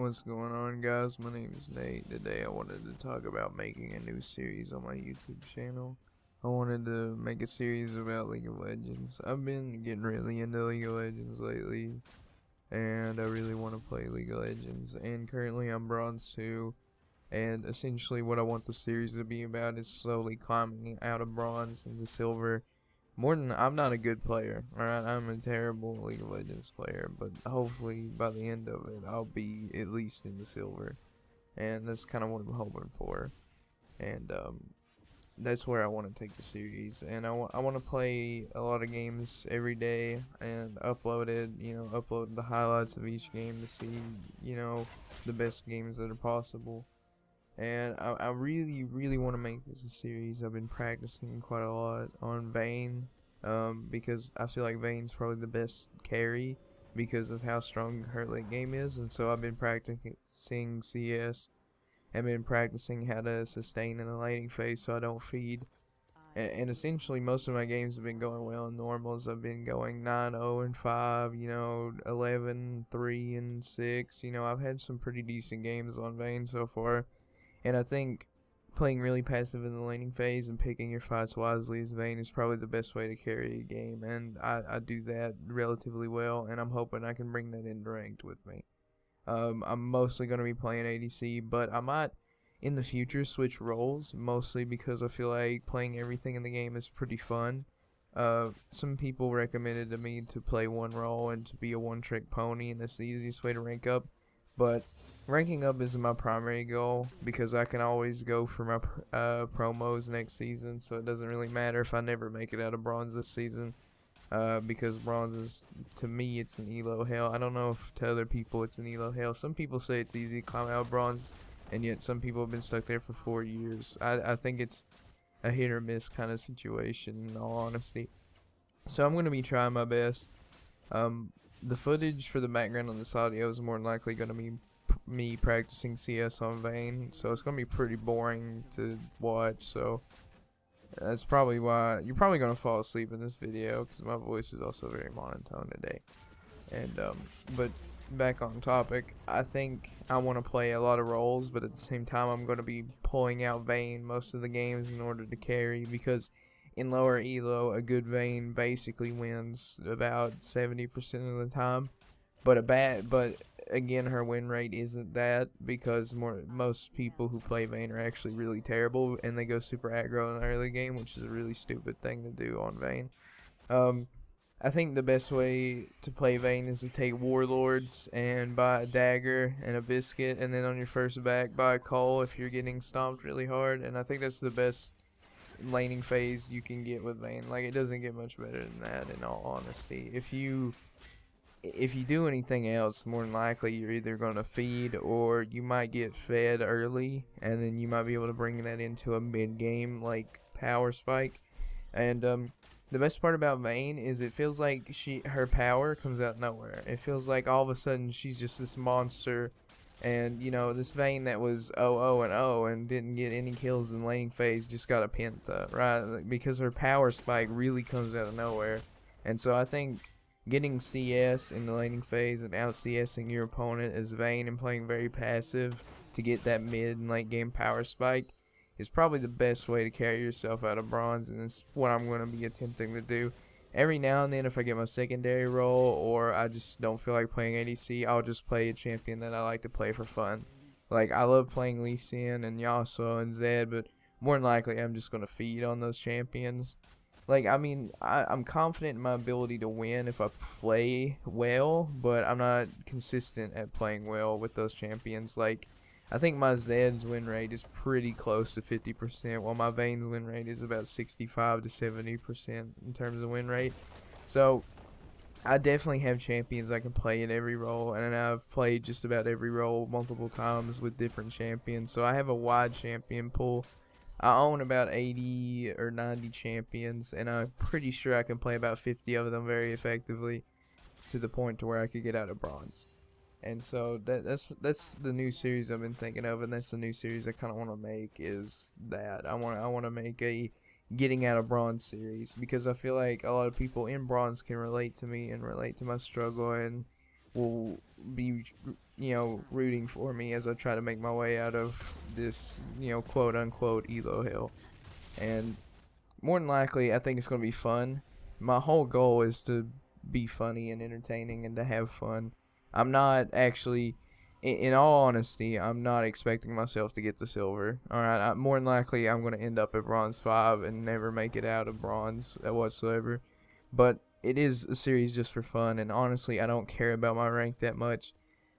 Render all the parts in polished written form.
What's going on, guys? My name is Nate. Today I wanted to talk about making a new series on my YouTube channel. I wanted to make a series about League of Legends. I've been getting really into League of Legends lately, and I really want to play League of Legends. And currently I'm Bronze 2, and essentially what I want the series to be about is slowly climbing out of Bronze into Silver. I'm not a good player, alright? I'm a terrible League of Legends player, but hopefully by the end of it, I'll be at least in the silver. And that's kind of what I'm hoping for. And that's where I want to take the series. And I want to play a lot of games every day and upload the highlights of each game to see, the best games that are possible. And I really, really want to make this a series. I've been practicing quite a lot on Vayne, because I feel like Vayne's probably the best carry because of how strong her late game is. And so I've been practicing CS and been practicing how to sustain in the laning phase so I don't feed. And essentially most of my games have been going well in normals. I've been going 9-0-5, 11-3-6. I've had some pretty decent games on Vayne so far. And I think playing really passive in the laning phase and picking your fights wisely as Vayne is probably the best way to carry a game. And I do that relatively well, and I'm hoping I can bring that into ranked with me. I'm mostly going to be playing ADC, but I might in the future switch roles, mostly because I feel like playing everything in the game is pretty fun. Some people recommended to me to play one role and to be a one-trick pony, and that's the easiest way to rank up. But ranking up is my primary goal because I can always go for my promos next season, so it doesn't really matter if I never make it out of bronze this season, because bronze is, to me, it's an elo hell. I don't know if to other people it's an elo hell. Some people say it's easy to climb out of bronze, and yet some people have been stuck there for 4 years. I think it's a hit or miss kind of situation, in all honesty. So I'm going to be trying my best. The footage for the background on this audio is more than likely going to be me practicing CS on Vayne, so it's gonna be pretty boring to watch. So that's probably why you're probably gonna fall asleep in this video, because my voice is also very monotone today. And but back on topic, I think I want to play a lot of roles, but at the same time I'm going to be pulling out Vayne most of the games in order to carry, because in lower elo a good Vayne basically wins about 70% of the time. But again, her win rate isn't that, because most people who play Vayne are actually really terrible, and they go super aggro in the early game, which is a really stupid thing to do on Vayne. I think the best way to play Vayne is to take Warlords and buy a dagger and a biscuit, and then on your first back buy a coal if you're getting stomped really hard. And I think that's the best laning phase you can get with Vayne. Like, it doesn't get much better than that, in all honesty. If you do anything else, more than likely you're either going to feed, or you might get fed early, and then you might be able to bring that into a mid-game, like, power spike. And the best part about Vayne is it feels like her power comes out of nowhere. It feels like all of a sudden she's just this monster, and, this Vayne that was 0-0-0 and didn't get any kills in laning phase just got a penta, right? Because her power spike really comes out of nowhere. And so I think getting CS in the laning phase and out CSing your opponent as Vayne and playing very passive to get that mid and late game power spike is probably the best way to carry yourself out of bronze, and it's what I'm going to be attempting to do. Every now and then, if I get my secondary role or I just don't feel like playing ADC, I'll just play a champion that I like to play for fun. Like, I love playing Lee Sin and Yasuo and Zed, but more than likely I'm just going to feed on those champions. Like, I mean, I'm confident in my ability to win if I play well, but I'm not consistent at playing well with those champions. Like, I think my Zed's win rate is pretty close to 50%, while my Vayne's win rate is about 65 to 70% in terms of win rate. So, I definitely have champions I can play in every role, and I've played just about every role multiple times with different champions. So, I have a wide champion pool. I own about 80 or 90 champions, and I'm pretty sure I can play about 50 of them very effectively, to the point to where I could get out of bronze. And so that's the new series I've been thinking of, and that's the new series I kind of want to make, is that I want to make a getting out of bronze series, because I feel like a lot of people in bronze can relate to me and relate to my struggle, and will be rooting for me as I try to make my way out of this, quote unquote elo hell. And more than likely, I think it's going to be fun. My whole goal is to be funny and entertaining and to have fun. I'm not actually, in all honesty, I'm not expecting myself to get to silver. Alright, more than likely, I'm going to end up at bronze 5 and never make it out of bronze whatsoever. But it is a series just for fun, and honestly, I don't care about my rank that much.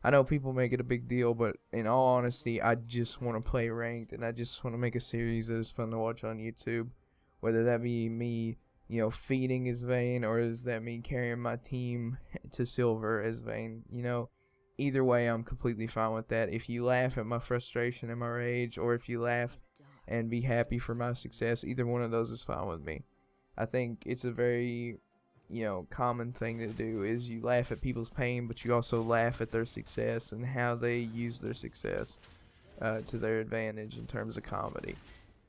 I know people make it a big deal, but in all honesty, I just want to play ranked, and I just want to make a series that is fun to watch on YouTube. Whether that be me, feeding as Vayne, or is that me carrying my team to silver as Vayne, either way, I'm completely fine with that. If you laugh at my frustration and my rage, or if you laugh and be happy for my success, either one of those is fine with me. I think it's a very, common thing to do is you laugh at people's pain, but you also laugh at their success and how they use their success to their advantage in terms of comedy.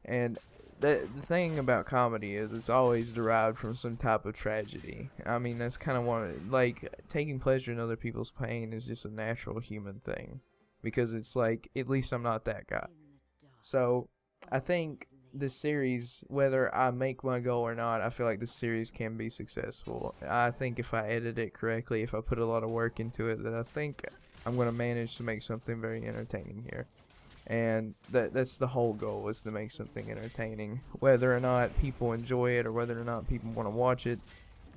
And the thing about comedy is it's always derived from some type of tragedy. I mean, that's kind of one, like, taking pleasure in other people's pain is just a natural human thing, because it's like, at least I'm not that guy. So I think this series, whether I make my goal or not, I feel like this series can be successful. I think if I edit it correctly, if I put a lot of work into it, then I think I'm going to manage to make something very entertaining here. And that's the whole goal, is to make something entertaining. Whether or not people enjoy it or whether or not people want to watch it,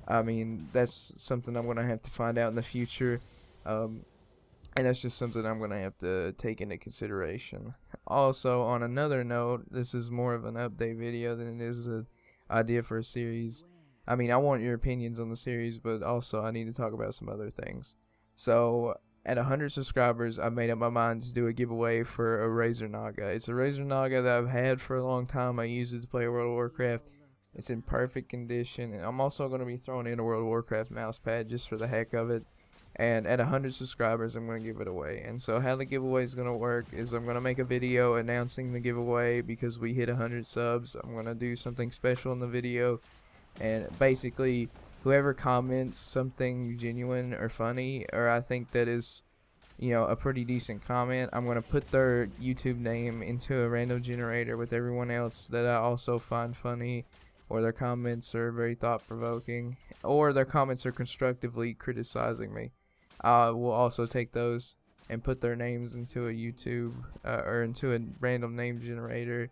I mean, that's something I'm going to have to find out in the future. And that's just something I'm going to have to take into consideration. Also, on another note, this is more of an update video than it is an idea for a series. I mean, I want your opinions on the series, but also I need to talk about some other things. So, at 100 subscribers, I've made up my mind to do a giveaway for a Razer Naga. It's a Razer Naga that I've had for a long time. I use it to play World of Warcraft. It's in perfect condition. And I'm also going to be throwing in a World of Warcraft mousepad just for the heck of it. And at 100 subscribers, I'm going to give it away. And so how the giveaway is going to work is I'm going to make a video announcing the giveaway because we hit 100 subs. I'm going to do something special in the video. And basically, whoever comments something genuine or funny, or I think that is, a pretty decent comment, I'm going to put their YouTube name into a random generator with everyone else that I also find funny, or their comments are very thought-provoking, or their comments are constructively criticizing me. I will also take those and put their names into a YouTube, or into a random name generator,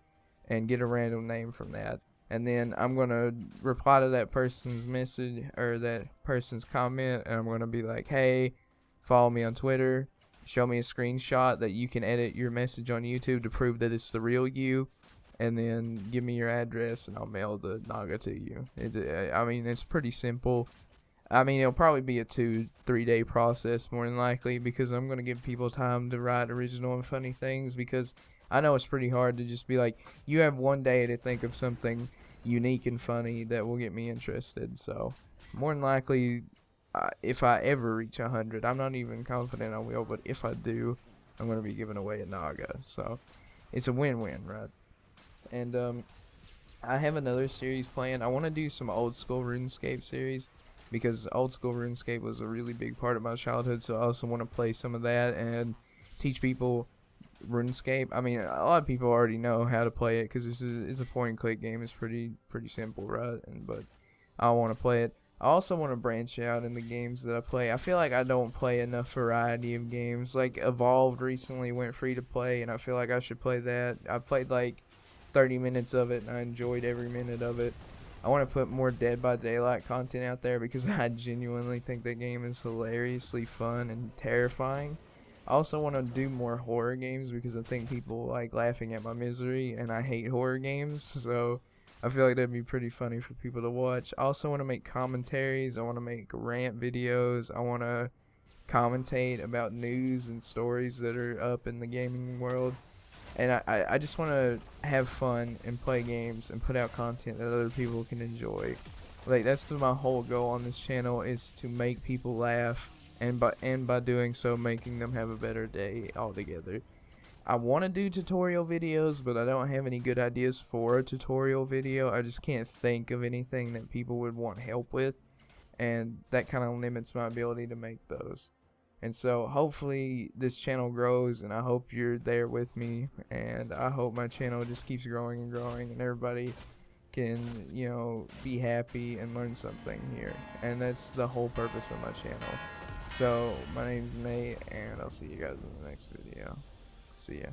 and get a random name from that. And then I'm going to reply to that person's message, or that person's comment, and I'm going to be like, hey, follow me on Twitter, show me a screenshot that you can edit your message on YouTube to prove that it's the real you, and then give me your address and I'll mail the Naga to you. I mean, it's pretty simple. I mean, it'll probably be a 2-3 day process more than likely, because I'm going to give people time to write original and funny things, because I know it's pretty hard to just be like, you have one day to think of something unique and funny that will get me interested. So more than likely, if I ever reach 100, I'm not even confident I will, but if I do, I'm going to be giving away a Naga. So it's a win-win, right? And I have another series planned. I want to do some old school RuneScape series, because old school RuneScape was a really big part of my childhood, so I also want to play some of that and teach people RuneScape. I mean, a lot of people already know how to play it, because it's a point and click game. It's pretty simple, right? But I want to play it. I also want to branch out in the games that I play. I feel like I don't play enough variety of games. Like Evolved recently went free to play, and I feel like I should play that. I played like 30 minutes of it, and I enjoyed every minute of it. I want to put more Dead by Daylight content out there, because I genuinely think that game is hilariously fun and terrifying. I also want to do more horror games, because I think people like laughing at my misery, and I hate horror games, so I feel like that'd be pretty funny for people to watch. I also want to make commentaries. I want to make rant videos. I want to commentate about news and stories that are up in the gaming world. And I just want to have fun and play games and put out content that other people can enjoy. Like, that's my whole goal on this channel, is to make people laugh, and by doing so, making them have a better day altogether. I want to do tutorial videos, but I don't have any good ideas for a tutorial video. I just can't think of anything that people would want help with, and that kind of limits my ability to make those. And so hopefully this channel grows, and I hope you're there with me, and I hope my channel just keeps growing and growing, and everybody can, you know, be happy and learn something here. And that's the whole purpose of my channel. So my name's Nate, and I'll see you guys in the next video. See ya.